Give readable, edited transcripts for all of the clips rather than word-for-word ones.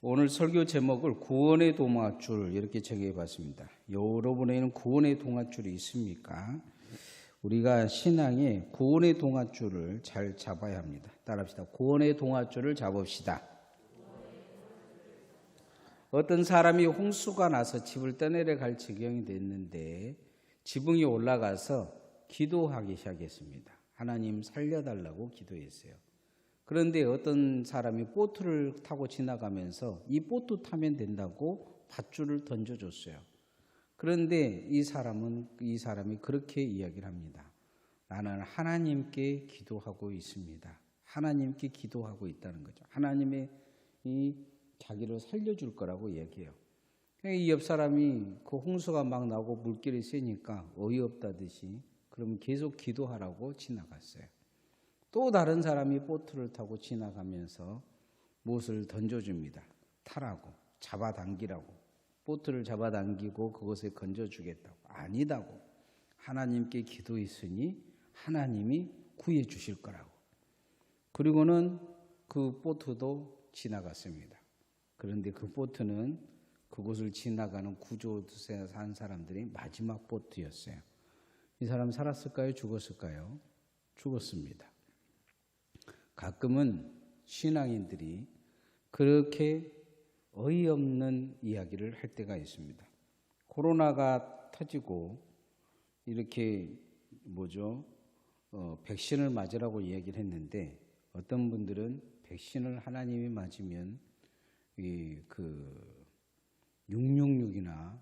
오늘 설교 제목을 구원의 동아줄 이렇게 정해봤습니다. 여러분에게는 구원의 동아줄이 있습니까? 우리가 신앙에 구원의 동아줄을 잘 잡아야 합니다. 따라합시다. 구원의 동아줄을 잡읍시다. 어떤 사람이 홍수가 나서 집을 떠내려갈 지경이 됐는데 지붕이 올라가서 기도하기 시작했습니다. 하나님 살려달라고 기도했어요. 그런데 어떤 사람이 보트를 타고 지나가면서 이 보트 타면 된다고 밧줄을 던져줬어요. 그런데 이 사람이 그렇게 이야기를 합니다. 나는 하나님께 기도하고 있습니다. 하나님께 기도하고 있다는 거죠. 하나님의 자기를 살려줄 거라고 얘기해요. 이 옆 사람이 그 홍수가 막 나고 물길이 세니까 어이없다듯이 그러면 계속 기도하라고 지나갔어요. 또 다른 사람이 보트를 타고 지나가면서 무엇을 던져줍니다. 타라고, 잡아당기라고. 보트를 잡아당기고 그것에 건져주겠다고. 아니다고. 하나님께 기도했으니 하나님이 구해 주실 거라고. 그리고는 그 보트도 지나갔습니다. 그런데 그 보트는 그곳을 지나가는 구조대에 산 사람들이 마지막 보트였어요. 이 사람 살았을까요? 죽었을까요? 죽었습니다. 가끔은 신앙인들이 그렇게 어이없는 이야기를 할 때가 있습니다. 코로나가 터지고 이렇게 백신을 맞으라고 이야기를 했는데 어떤 분들은 백신을 하나님이 맞으면 666이나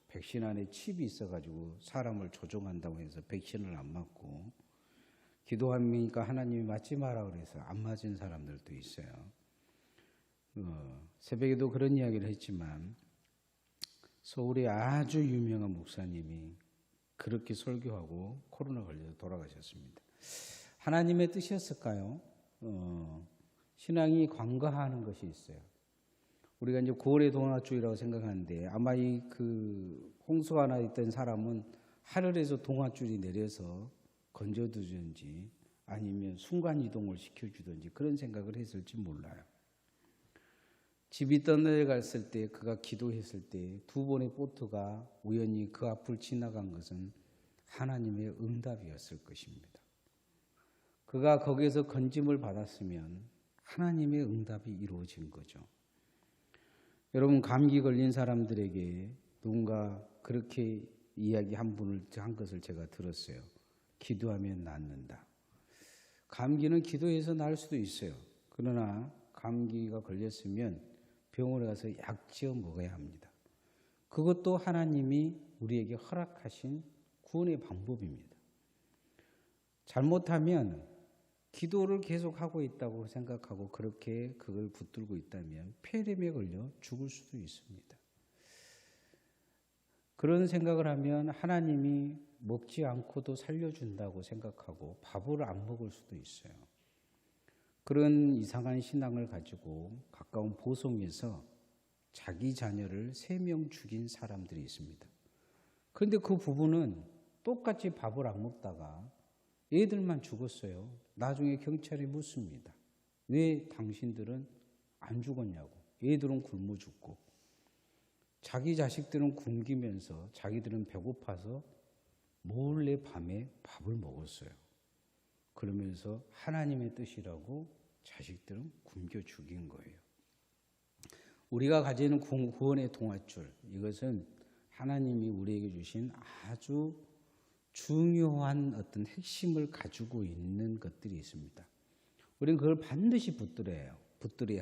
백신 안에 칩이 있어가지고 사람을 조종한다고 해서 백신을 안 맞고 기도하니까 하나님이 맞지 마라 그래서 안 맞은 사람들도 있어요. 새벽에도 그런 이야기를 했지만 서울의 아주 유명한 목사님이 그렇게 설교하고 코로나 걸려서 돌아가셨습니다. 하나님의 뜻이었을까요? 신앙이 관과하는 것이 있어요. 우리가 이제 구원의 동아줄이라고 생각하는데 아마 홍수가 나 있던 사람은 하늘에서 동아줄이 내려서 건져두든지 아니면 순간이동을 시켜주든지 그런 생각을 했을지 몰라요. 집이 떠내려갔을 때 그가 기도했을 때 두 번의 보트가 우연히 그 앞을 지나간 것은 하나님의 응답이었을 것입니다. 그가 거기에서 건짐을 받았으면 하나님의 응답이 이루어진 거죠. 여러분 감기 걸린 사람들에게 누군가 그렇게 이야기한 것을 제가 들었어요. 기도하면 낫는다. 감기는 기도해서 나을 수도 있어요. 그러나 감기가 걸렸으면 병원에 가서 약 지어 먹어야 합니다. 그것도 하나님이 우리에게 허락하신 구원의 방법입니다. 잘못하면 기도를 계속하고 있다고 생각하고 그렇게 그걸 붙들고 있다면 폐렴에 걸려 죽을 수도 있습니다. 그런 생각을 하면 하나님이 먹지 않고도 살려준다고 생각하고 밥을 안 먹을 수도 있어요. 그런 이상한 신앙을 가지고 가까운 보성에서 자기 자녀를 3명 죽인 사람들이 있습니다. 그런데 그 부부는 똑같이 밥을 안 먹다가 애들만 죽었어요. 나중에 경찰이 묻습니다. 왜 당신들은 안 죽었냐고. 애들은 굶어 죽고 자기 자식들은 굶기면서 자기들은 배고파서 몰래 밤에 밥을 먹었어요. 그러면서 하나님의 뜻이라고 자식들은 굶겨 죽인 거예요. 우리가 가지는 구원의 동아줄, 이것은 하나님이 우리에게 주신 아주 중요한 어떤 핵심을 가지고 있는 것들이 있습니다. 우리는 그걸 반드시 붙들어야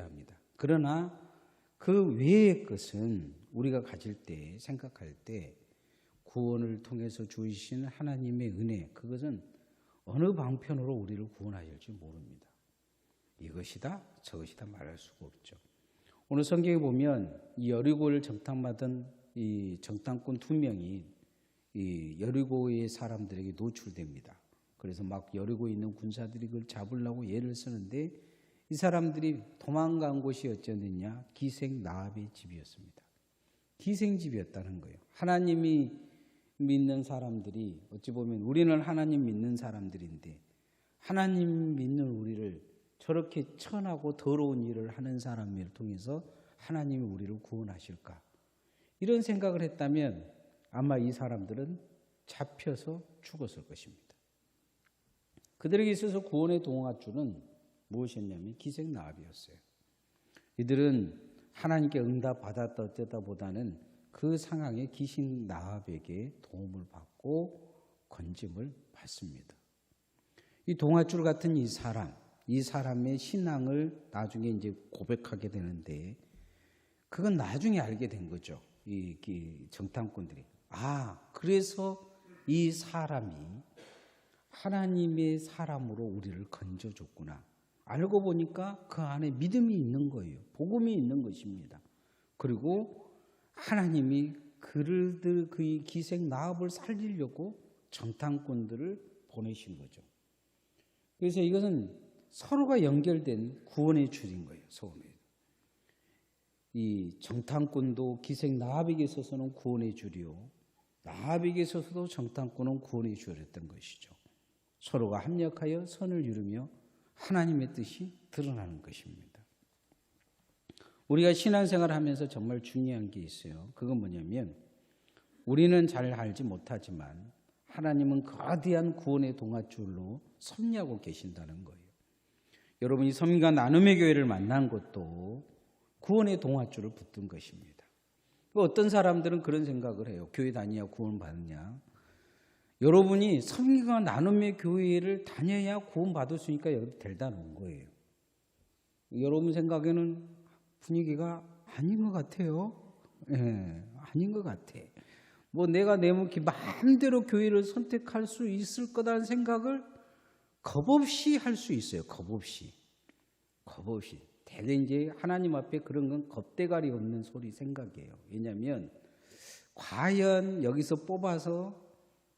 합니다. 그러나 그 외의 것은 우리가 가질 때, 생각할 때 구원을 통해서 주신 하나님의 은혜, 그것은 어느 방편으로 우리를 구원하실지 모릅니다. 이것이다 저것이다 말할 수가 없죠. 오늘 성경에 보면 이 여리고를 정탐하던 이 정탐꾼 2명이 이 여리고의 사람들에게 노출됩니다. 그래서 막 여리고에 있는 군사들이 그걸 잡으려고 예를 쓰는데 이 사람들이 도망간 곳이 어쩌느냐? 기생 나합의 집이었습니다. 기생집이었다는 거예요. 하나님이 믿는 사람들이 어찌 보면 우리는 하나님 믿는 사람들인데 하나님 믿는 우리를 저렇게 천하고 더러운 일을 하는 사람을 통해서 하나님이 우리를 구원하실까? 이런 생각을 했다면 아마 이 사람들은 잡혀서 죽었을 것입니다. 그들에게 있어서 구원의 동아줄은 무엇이었냐면 기생나합이었어요. 이들은 하나님께 응답받았다 어쩌다 보다는 그 상황에 귀신 나합에게 도움을 받고 건짐을 받습니다. 이 동아줄 같은 이 사람의 신앙을 나중에 이제 고백하게 되는데 그건 나중에 알게 된 거죠. 이 정탐꾼들이. 그래서 이 사람이 하나님의 사람으로 우리를 건져줬구나. 알고 보니까 그 안에 믿음이 있는 거예요. 복음이 있는 것입니다. 그리고 하나님이 그들 그 기생 나합을 살리려고 정탐꾼들을 보내신 거죠. 그래서 이것은 서로가 연결된 구원의 줄인 거예요. 이 정탐꾼도 기생 나합에게 있어서는 구원의 줄이요, 나합에게 있어서도 정탐꾼은 구원의 줄이었던 것이죠. 서로가 합력하여 선을 이루며 하나님의 뜻이 드러나는 것입니다. 우리가 신앙생활을 하면서 정말 중요한 게 있어요. 그건 뭐냐면 우리는 잘 알지 못하지만 하나님은 거대한 구원의 동아줄로 섭리하고 계신다는 거예요. 여러분이 섬김과 나눔의 교회를 만난 것도 구원의 동아줄을 붙든 것입니다. 어떤 사람들은 그런 생각을 해요. 교회 다니냐 구원 받느냐. 여러분이 섬김과 나눔의 교회를 다녀야 구원 받을 수 있으니까 여기 데려다 놓은 거예요. 여러분 생각에는 분위기가 아닌 것 같아요. 아닌 것 같아. 내가 내 마음대로 교회를 선택할 수 있을 거라는 생각을 겁없이 할 수 있어요. 겁없이. 대개 이제 하나님 앞에 그런 건 겁대가리 없는 소리 생각이에요. 왜냐하면 과연 여기서 뽑아서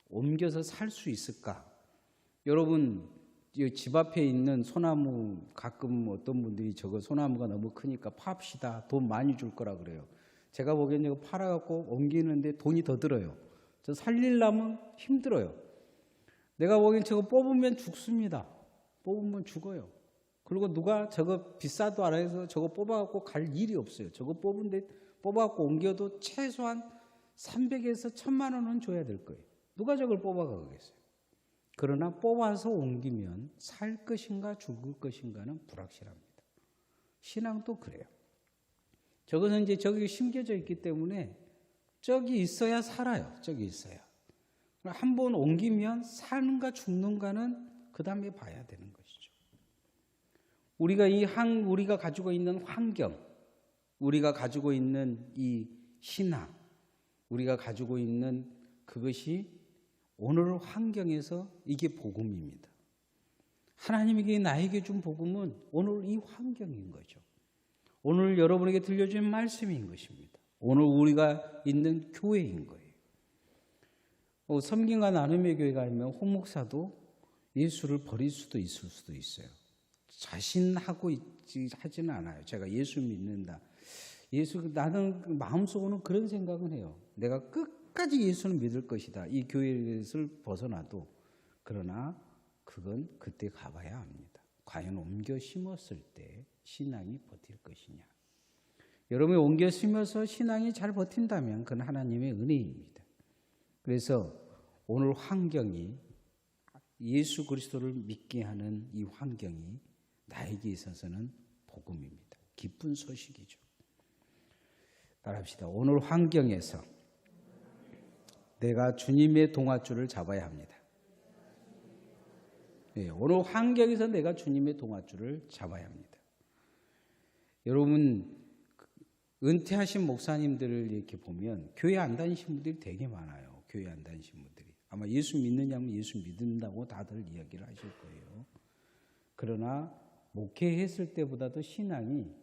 옮겨서 살 수 있을까? 여러분 집 앞에 있는 소나무 가끔 어떤 분들이 저거 소나무가 너무 크니까 팝시다. 돈 많이 줄 거라 그래요. 제가 보기엔 이거 팔아갖고 옮기는데 돈이 더 들어요. 저 살리려면 힘들어요. 내가 보기엔 저거 뽑으면 죽습니다. 뽑으면 죽어요. 그리고 누가 저거 비싸도 알아서 저거 뽑아갖고 갈 일이 없어요. 저거 뽑아갖고 옮겨도 최소한 300에서 1000만 원은 줘야 될 거예요. 누가 저걸 뽑아가겠어요? 그러나 뽑아서 옮기면 살 것인가 죽을 것인가는 불확실합니다. 신앙도 그래요. 저것은 이제 저기 심겨져 있기 때문에 저기 있어야 살아요. 저기 있어야. 한번 옮기면 사는가 죽는가는 그 다음에 봐야 되는 것이죠. 우리가 가지고 있는 환경, 우리가 가지고 있는 이 신앙, 우리가 가지고 있는 그것이 오늘 환경에서 이게 복음입니다. 하나님에게 나에게 준 복음은 오늘 이 환경인 거죠. 오늘 여러분에게 들려준 말씀인 것입니다. 오늘 우리가 있는 교회인 거예요. 섬김과 나눔의 교회가 아니면 홍 목사도 예수를 버릴 수도 있을 수도 있어요. 자신하고 하지는 않아요. 제가 예수 믿는다. 나는 마음속으로는 그런 생각은 해요. 내가 끝까지 예수는 믿을 것이다. 이 교회를 벗어나도. 그러나 그건 그때 가봐야 합니다. 과연 옮겨 심었을 때 신앙이 버틸 것이냐. 여러분이 옮겨 심어서 신앙이 잘 버틴다면 그건 하나님의 은혜입니다. 그래서 오늘 환경이 예수 그리스도를 믿게 하는 이 환경이 나에게 있어서는 복음입니다. 기쁜 소식이죠. 따라합시다. 오늘 환경에서 내가 주님의 동아줄을 잡아야 합니다. 네, 오늘 환경에서 내가 주님의 동아줄을 잡아야 합니다. 여러분 은퇴하신 목사님들을 이렇게 보면 교회 안 다니신 분들이 되게 많아요. 교회 안 다니신 분들이. 아마 예수 믿느냐면 예수 믿는다고 다들 이야기를 하실 거예요. 그러나 목회했을 때보다도 신앙이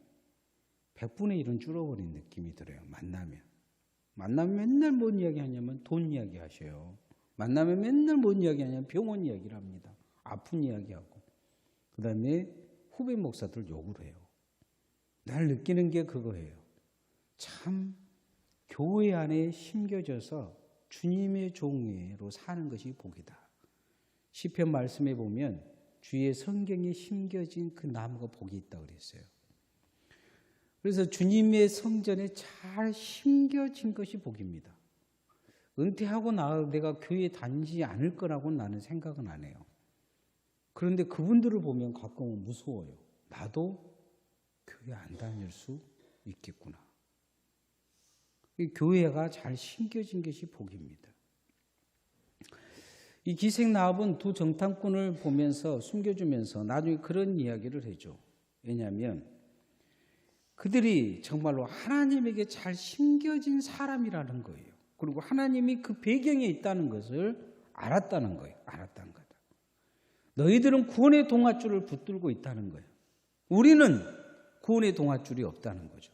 100분의 1은 줄어버린 느낌이 들어요. 만나면 맨날 뭔 이야기 하냐면 돈 이야기 하셔요. 만나면 맨날 뭔 이야기 하냐면 병원 이야기를 합니다. 아픈 이야기하고. 그 다음에 후배 목사들 욕을 해요. 날 느끼는 게 그거예요. 참 교회 안에 심겨져서 주님의 종으로 사는 것이 복이다. 시편 말씀에 보면 주의 성경에 심겨진 그 나무가 복이 있다고 그랬어요. 그래서 주님의 성전에 잘 심겨진 것이 복입니다. 은퇴하고 내가 교회에 다니지 않을 거라고 나는 생각은 안 해요. 그런데 그분들을 보면 가끔은 무서워요. 나도 교회 안 다닐 수 있겠구나. 이 교회가 잘 심겨진 것이 복입니다. 이 기생 나합은 두 정탐꾼을 보면서 숨겨주면서 나중에 그런 이야기를 해줘. 왜냐하면 그들이 정말로 하나님에게 잘 심겨진 사람이라는 거예요. 그리고 하나님이 그 배경에 있다는 것을 알았다는 거예요. 알았다는 거다. 너희들은 구원의 동아줄을 붙들고 있다는 거예요. 우리는 구원의 동아줄이 없다는 거죠.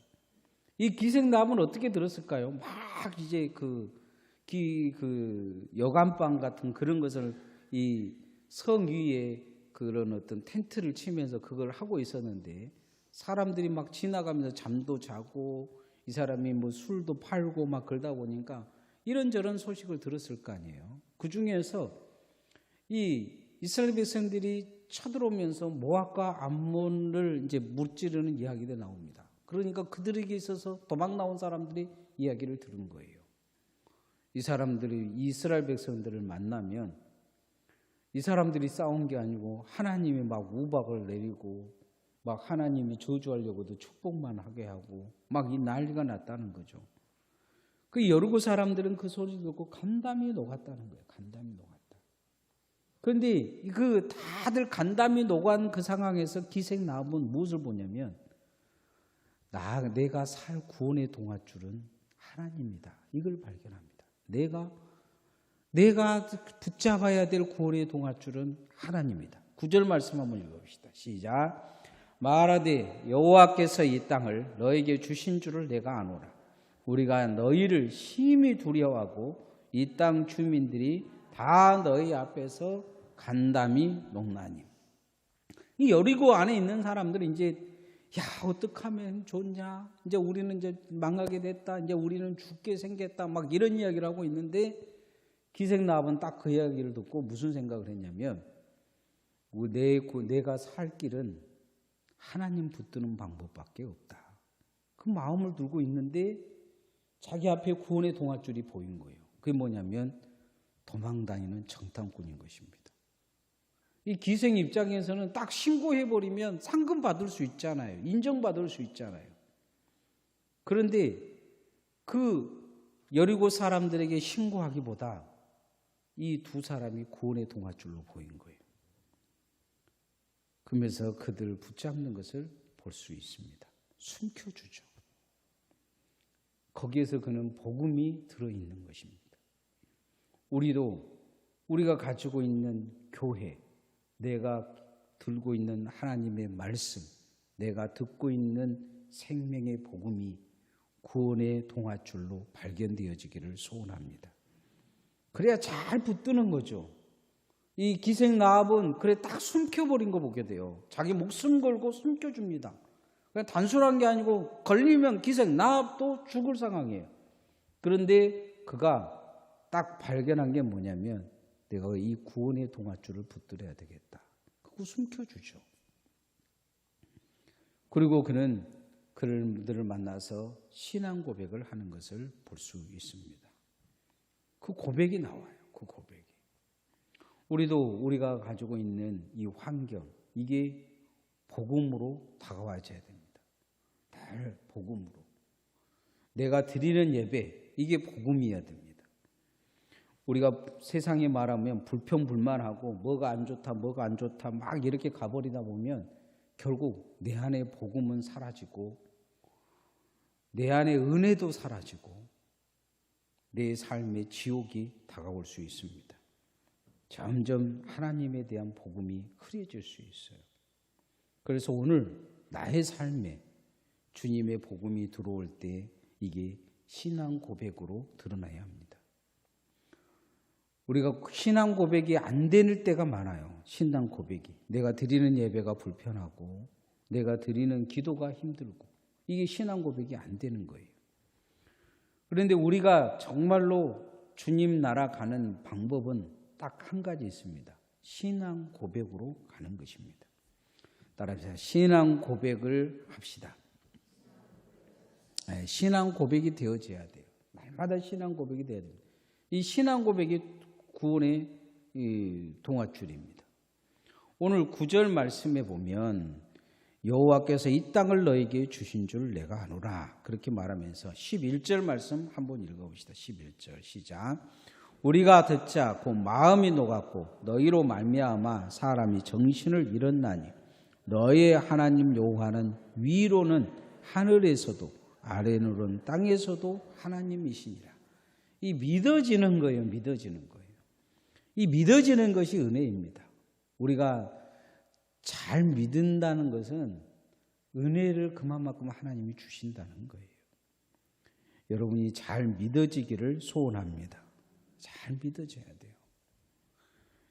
이 기생 나합은 어떻게 들었을까요? 막 이제 그 여간방 같은 그런 것을 이 성 위에 그런 어떤 텐트를 치면서 그걸 하고 있었는데 사람들이 막 지나가면서 잠도 자고 이 사람이 뭐 술도 팔고 막 그러다 보니까 이런저런 소식을 들었을 거 아니에요. 그 중에서 이 이스라엘 백성들이 쳐들어오면서 모압과 암몬을 이제 무찌르는 이야기가 나옵니다. 그러니까 그들에게 있어서 도망 나온 사람들이 이야기를 들은 거예요. 이 사람들이 이스라엘 백성들을 만나면 이 사람들이 싸운 게 아니고 하나님이 막 우박을 내리고 막 하나님이 저주하려고도 축복만 하게 하고 막 이 난리가 났다는 거죠. 그 여리고 사람들은 그 소리 듣고 간담이 녹았다는 거예요. 간담이 녹았다. 그런데 그 다들 간담이 녹은 그 상황에서 기생 나합은 무엇을 보냐면 내가 살 구원의 동아줄은 하나님이다. 이걸 발견합니다. 내가 붙잡아야 될 구원의 동아줄은 하나님이다. 9절 말씀 한번 읽어봅시다. 시작. 말하되 여호와께서 이 땅을 너에게 주신 줄을 내가 아노라. 우리가 너희를 심히 두려워하고 이 땅 주민들이 다 너희 앞에서 간담이 녹나니. 이 여리고 안에 있는 사람들이 이제 어떡하면 좋냐? 이제 우리는 이제 망하게 됐다. 이제 우리는 죽게 생겼다. 막 이런 이야기를 하고 있는데 기생 나합은 딱 그 이야기를 듣고 무슨 생각을 했냐면 내가 살 길은 하나님 붙드는 방법밖에 없다. 그 마음을 들고 있는데 자기 앞에 구원의 동아줄이 보인 거예요. 그게 뭐냐면 도망다니는 정탐꾼인 것입니다. 이 기생 입장에서는 딱 신고해버리면 상금 받을 수 있잖아요. 인정받을 수 있잖아요. 그런데 그 여리고 사람들에게 신고하기보다 이 두 사람이 구원의 동아줄로 보인 거예요. 그러면서 그들을 붙잡는 것을 볼 수 있습니다. 숨겨주죠. 거기에서 그는 복음이 들어있는 것입니다. 우리가 가지고 있는 교회, 내가 들고 있는 하나님의 말씀, 내가 듣고 있는 생명의 복음이 구원의 동아줄로 발견되어지기를 소원합니다. 그래야 잘 붙드는 거죠. 이 기생 나합은 그래 딱 숨겨버린 거 보게 돼요. 자기 목숨 걸고 숨겨줍니다. 그냥 단순한 게 아니고 걸리면 기생 나합도 죽을 상황이에요. 그런데 그가 딱 발견한 게 뭐냐면 내가 이 구원의 동아줄을 붙들어야 되겠다. 그거 숨겨주죠. 그리고 그는 그들을 만나서 신앙 고백을 하는 것을 볼 수 있습니다. 그 고백이 나와요. 그 고백이. 우리가 가지고 있는 이 환경, 이게 복음으로 다가와줘야 됩니다. 늘 복음으로. 내가 드리는 예배, 이게 복음이어야 됩니다. 우리가 세상에 말하면 불평불만하고 뭐가 안 좋다 막 이렇게 가버리다 보면 결국 내 안에 복음은 사라지고 내 안에 은혜도 사라지고 내 삶의 지옥이 다가올 수 있습니다. 점점 하나님에 대한 복음이 흐려질 수 있어요. 그래서 오늘 나의 삶에 주님의 복음이 들어올 때 이게 신앙 고백으로 드러나야 합니다. 우리가 신앙 고백이 안 되는 때가 많아요. 신앙 고백이. 내가 드리는 예배가 불편하고 내가 드리는 기도가 힘들고 이게 신앙 고백이 안 되는 거예요. 그런데 우리가 정말로 주님 나라 가는 방법은 딱 한 가지 있습니다. 신앙 고백으로 가는 것입니다. 따라합시다. 신앙 고백을 합시다. 신앙 고백이 되어져야 돼요. 날마다 신앙 고백이 되어야 돼요. 이 신앙 고백이 구원의 동아줄입니다. 오늘 9절 말씀에 보면 여호와께서 이 땅을 너에게 주신 줄 내가 아노라 그렇게 말하면서 11절 말씀 한번 읽어봅시다. 11절 시작. 우리가 듣자 곧 마음이 녹았고 너희로 말미암아 사람이 정신을 잃었나니 너의 하나님 여호와는 위로는 하늘에서도 아래로는 땅에서도 하나님이시니라. 이 믿어지는 거예요. 믿어지는 거예요. 이 믿어지는 것이 은혜입니다. 우리가 잘 믿는다는 것은 은혜를 그만큼 하나님이 주신다는 거예요. 여러분이 잘 믿어지기를 소원합니다. 잘 믿어져야 돼요.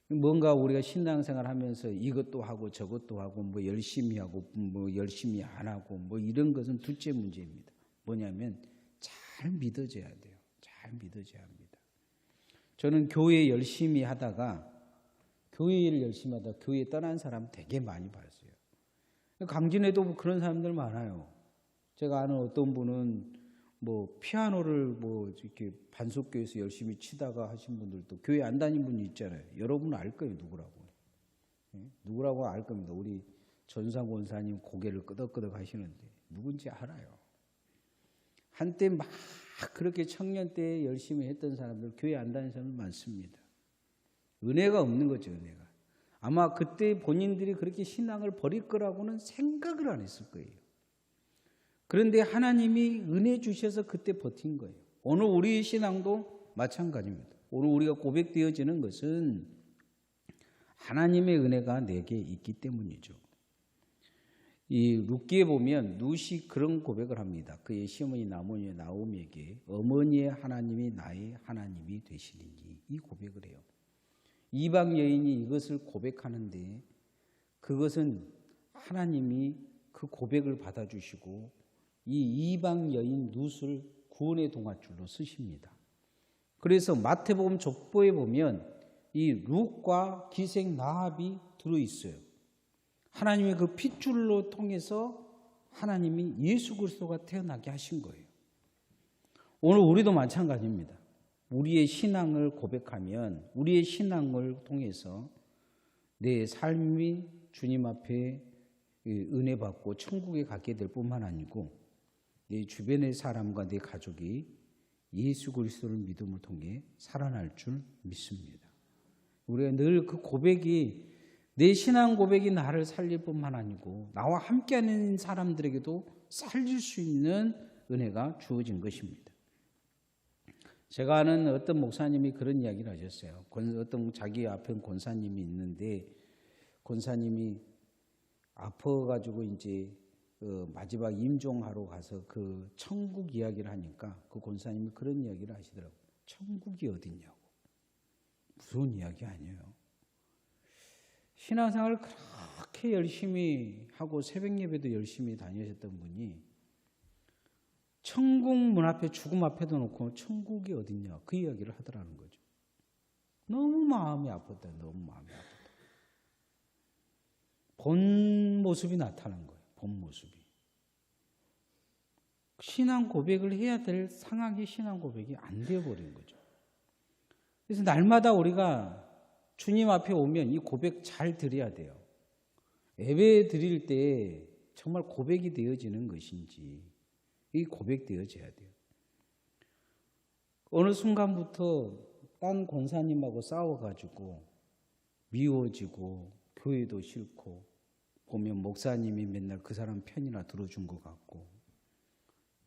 뭔가 우리가 신앙생활 하면서 이것도 하고 저것도 하고 뭐 열심히 하고 뭐 열심히 안 하고 뭐 이런 것은 둘째 문제입니다. 뭐냐면 잘 믿어져야 돼요. 잘 믿어져야 합니다. 저는 교회 열심히 하다가 교회 떠난 사람 되게 많이 봤어요. 강진에도 그런 사람들 많아요. 제가 아는 어떤 분은 뭐 피아노를 뭐 이렇게 반석교에서 열심히 치다가 하신 분들도 교회 안 다닌 분이 있잖아요. 여러분은 알 거예요. 누구라고. 누구라고 알 겁니다. 우리 전상 권사님 고개를 끄덕끄덕 하시는데 누군지 알아요. 한때 막 그렇게 청년 때 열심히 했던 사람들 교회 안 다니는 사람들 많습니다. 은혜가 없는 거죠. 은혜가. 아마 그때 본인들이 그렇게 신앙을 버릴 거라고는 생각을 안 했을 거예요. 그런데 하나님이 은혜 주셔서 그때 버틴 거예요. 오늘 우리의 신앙도 마찬가지입니다. 오늘 우리가 고백되어지는 것은 하나님의 은혜가 내게 있기 때문이죠. 이 룻기에 보면 룻이 그런 고백을 합니다. 그의 시어머니 나오미에게 어머니의 하나님이 나의 하나님이 되시리니 이 고백을 해요. 이방 여인이 이것을 고백하는데 그것은 하나님이 그 고백을 받아주시고 이 이방 여인 룻을 구원의 동아줄로 쓰십니다. 그래서 마태복음 족보에 보면 이 룻과 기생 라합이 들어있어요. 하나님의 그 핏줄로 통해서 하나님이 예수 그리스도가 태어나게 하신 거예요. 오늘 우리도 마찬가지입니다. 우리의 신앙을 고백하면 우리의 신앙을 통해서 내 삶이 주님 앞에 은혜 받고 천국에 가게 될 뿐만 아니고 내 주변의 사람과 내 가족이 예수 그리스도를 믿음을 통해 살아날 줄 믿습니다. 우리가 늘 그 고백이 내 신앙 고백이 나를 살릴 뿐만 아니고 나와 함께하는 사람들에게도 살릴 수 있는 은혜가 주어진 것입니다. 제가 아는 어떤 목사님이 그런 이야기를 하셨어요. 어떤 자기 앞에 권사님이 있는데 권사님이 아파가지고 이제 마지막 임종하러 가서 그 천국 이야기를 하니까 그 권사님이 그런 이야기를 하시더라고요. 천국이 어딨냐고. 무서운 이야기 아니에요. 신앙생활을 그렇게 열심히 하고 새벽 예배도 열심히 다니셨던 분이 천국 문 앞에 죽음 앞에도 놓고 천국이 어딨냐 그 이야기를 하더라는 거죠. 너무 마음이 아팠다. 너무 마음이 아팠다. 본 모습이 나타난 거예요. 본 모습이. 신앙 고백을 해야 될 상황이 신앙 고백이 안 되어버린 거죠. 그래서 날마다 우리가 주님 앞에 오면 이 고백 잘 드려야 돼요. 예배 드릴 때 정말 고백이 되어지는 것인지 이 고백되어져야 돼요. 어느 순간부터 딴 권사님하고 싸워가지고 미워지고 교회도 싫고 보면 목사님이 맨날 그 사람 편이나 들어준 것 같고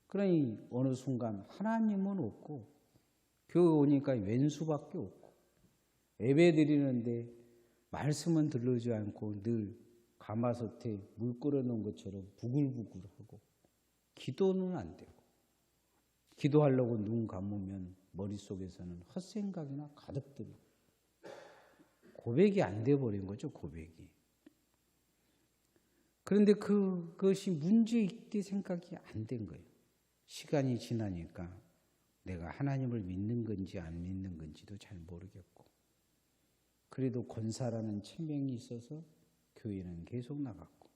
그러니 어느 순간 하나님은 없고 교회 오니까 왼수밖에 없고 예배 드리는데 말씀은 들르지 않고 늘 가마솥에 물 끓여놓은 것처럼 부글부글하고 기도는 안 되고 기도하려고 눈 감으면 머릿속에서는 헛생각이나 가득 들고 고백이 안 돼버린 거죠. 고백이. 그런데 그것이 문제 있게 생각이 안 된 거예요. 시간이 지나니까 내가 하나님을 믿는 건지 안 믿는 건지도 잘 모르겠고 그래도 권사라는 체명이 있어서 교회는 계속 나갔고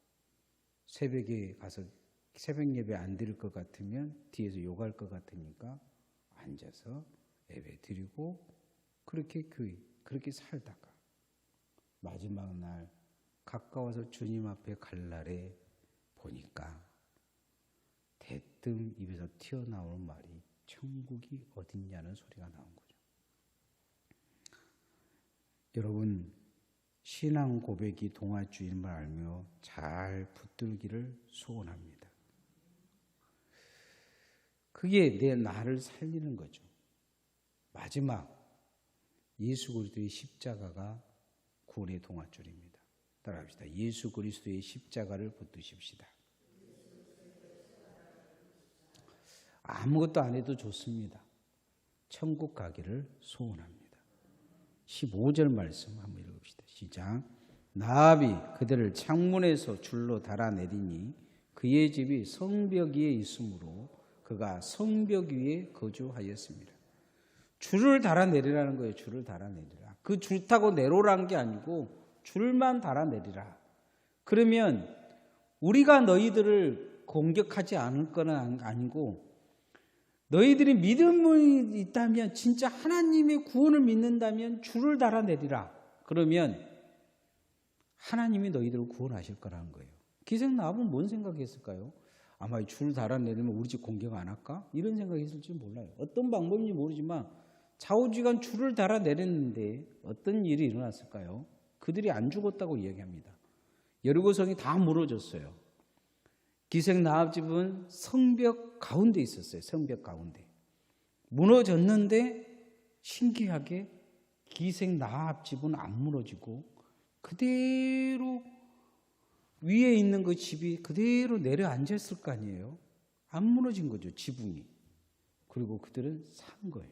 새벽에 가서 새벽 예배 안 드릴 것 같으면 뒤에서 욕할 것 같으니까 앉아서 예배 드리고 그렇게 살다가 마지막 날 가까워서 주님 앞에 갈 날에 보니까 대뜸 입에서 튀어나오는 말이 천국이 어딨냐는 소리가 나온 거죠. 여러분, 신앙 고백이 동아줄임을 알며 잘 붙들기를 소원합니다. 그게 내 나를 살리는 거죠. 마지막 예수 그리스도의 십자가가 구원의 동아줄입니다. 따라합시다. 예수 그리스도의 십자가를 붙드십시다. 아무것도 안 해도 좋습니다. 천국 가기를 소원합니다. 15절 말씀 한번 읽읍시다. 시작. 나압이 그들을 창문에서 줄로 달아내리니 그의 집이 성벽 위에 있으므로 그가 성벽 위에 거주하였습니다. 줄을 달아내리라는 거예요. 줄을 달아내리라. 그 줄 타고 내려오라는 게 아니고 줄만 달아내리라. 그러면 우리가 너희들을 공격하지 않을 건 아니고 너희들이 믿음이 있다면 진짜 하나님의 구원을 믿는다면 줄을 달아내리라. 그러면 하나님이 너희들을 구원하실 거라는 거예요. 기생나합은 뭔 생각했을까요? 아마 줄 달아내리면 우리 집 공격 안 할까? 이런 생각했을지 몰라요. 어떤 방법인지 모르지만 좌우지간 줄을 달아내렸는데 어떤 일이 일어났을까요? 그들이 안 죽었다고 이야기합니다. 여리고성이 다 무너졌어요. 기생나합 집은 성벽 가운데 있었어요. 성벽 가운데. 무너졌는데 신기하게 기생나합 집은 안 무너지고 그대로 위에 있는 그 집이 그대로 내려앉았을 거 아니에요. 안 무너진 거죠. 지붕이. 그리고 그들은 산 거예요.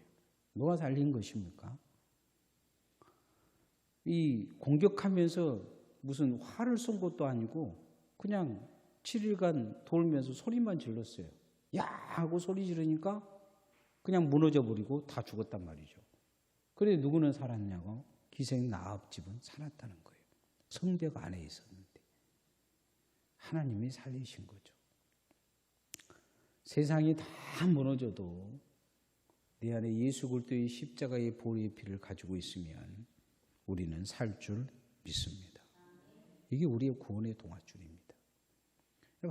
누가 살린 것입니까? 이 공격하면서 무슨 화를 쏜 것도 아니고 그냥 7일간 돌면서 소리만 질렀어요. 야 하고 소리 지르니까 그냥 무너져 버리고 다 죽었단 말이죠. 그래 누구는 살았냐고? 기생나합 집은 살았다는 거예요. 성벽 안에 있었는데 하나님이 살리신 거죠. 세상이 다 무너져도 내 안에 예수 그리스도의 십자가의 보혈의 피를 가지고 있으면 우리는 살 줄 믿습니다. 이게 우리의 구원의 동아줄입니다.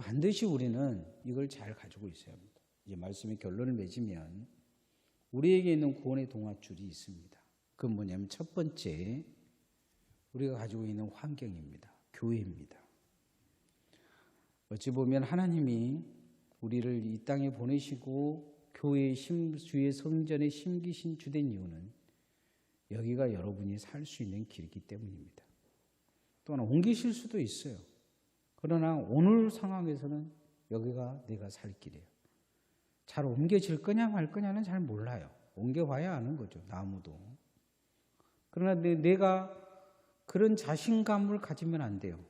반드시 우리는 이걸 잘 가지고 있어야 합니다. 이제 말씀의 결론을 맺으면 우리에게 있는 구원의 동아줄이 있습니다. 그건 뭐냐면 첫 번째 우리가 가지고 있는 환경입니다. 교회입니다. 어찌 보면 하나님이 우리를 이 땅에 보내시고 교회의 주의 성전에 심기신 주된 이유는 여기가 여러분이 살 수 있는 길이기 때문입니다. 또한 옮기실 수도 있어요. 그러나 오늘 상황에서는 여기가 내가 살 길이에요. 잘 옮겨질 거냐 말 거냐는 잘 몰라요. 옮겨봐야 아는 거죠. 나무도. 그러나 내가 그런 자신감을 가지면 안 돼요.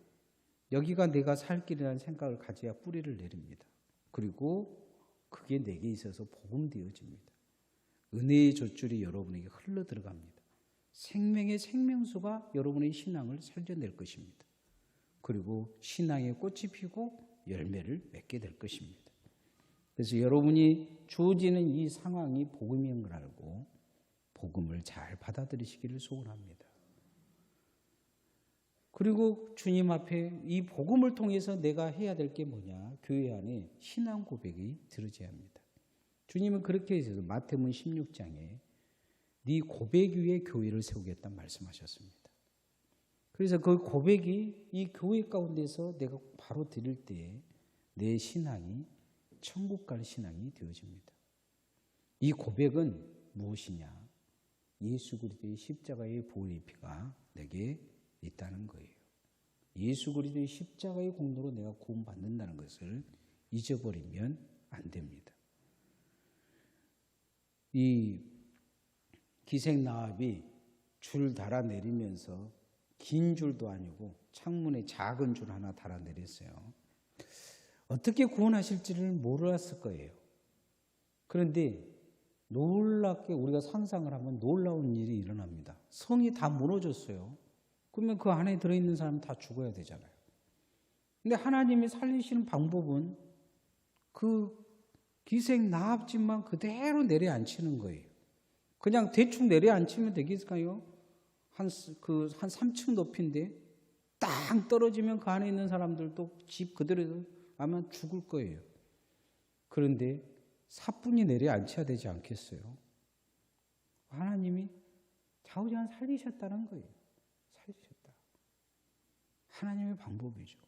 여기가 내가 살 길이라는 생각을 가져야 뿌리를 내립니다. 그리고 그게 내게 있어서 복음 되어집니다. 은혜의 젖줄이 여러분에게 흘러 들어갑니다. 생명의 생명수가 여러분의 신앙을 살려낼 것입니다. 그리고 신앙의 꽃이 피고 열매를 맺게 될 것입니다. 그래서 여러분이 주어지는 이 상황이 복음인 걸 알고 복음을 잘 받아들이시기를 소원합니다. 그리고 주님 앞에 이 복음을 통해서 내가 해야 될 게 뭐냐? 교회 안에 신앙 고백이 들어져야 합니다. 주님은 그렇게 해서 마태복음 16장에 네 고백 위에 교회를 세우겠다 말씀하셨습니다. 그래서 그 고백이 이 교회 가운데서 내가 바로 드릴 때 내 신앙이 천국 갈 신앙이 되어집니다. 이 고백은 무엇이냐? 예수 그리스도의 십자가의 보혈의 피가 내게 있다는 거예요. 예수 그리스도의 십자가의 공로로 내가 구원받는다는 것을 잊어버리면 안 됩니다. 이 기생나합이 줄 달아내리면서 긴 줄도 아니고 창문에 작은 줄 하나 달아내렸어요. 어떻게 구원하실지를 몰랐을 거예요. 그런데 놀랍게 우리가 상상을 하면 놀라운 일이 일어납니다. 성이 다 무너졌어요. 그러면 그 안에 들어있는 사람 다 죽어야 되잖아요. 근데 하나님이 살리시는 방법은 그 기생 나합집만 그대로 내려앉히는 거예요. 그냥 대충 내려앉히면 되겠을까요? 한 3층 높이인데 땅 떨어지면 그 안에 있는 사람들도 집 그대로 아마 죽을 거예요. 그런데 사뿐히 내려앉혀야 되지 않겠어요? 하나님이 좌우지간 살리셨다는 거예요. 살리셨다. 하나님의 방법이죠.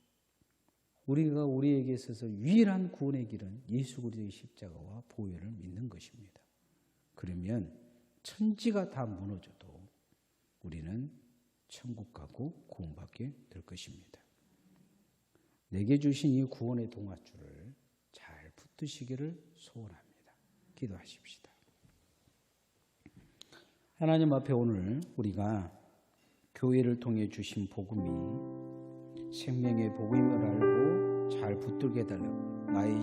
우리가 우리에게 있어서 유일한 구원의 길은 예수 그리스도의 십자가와 보혈을 믿는 것입니다. 그러면 천지가 다 무너져도 우리는 천국 가고 구원받게 될 것입니다. 내게 주신 이 구원의 동아줄을 잘 붙드시기를 소원합니다. 기도하십시다. 하나님 앞에 오늘 우리가 교회를 통해 주신 복음이 생명의 복음을 알고 잘 붙들게 해달라고 나의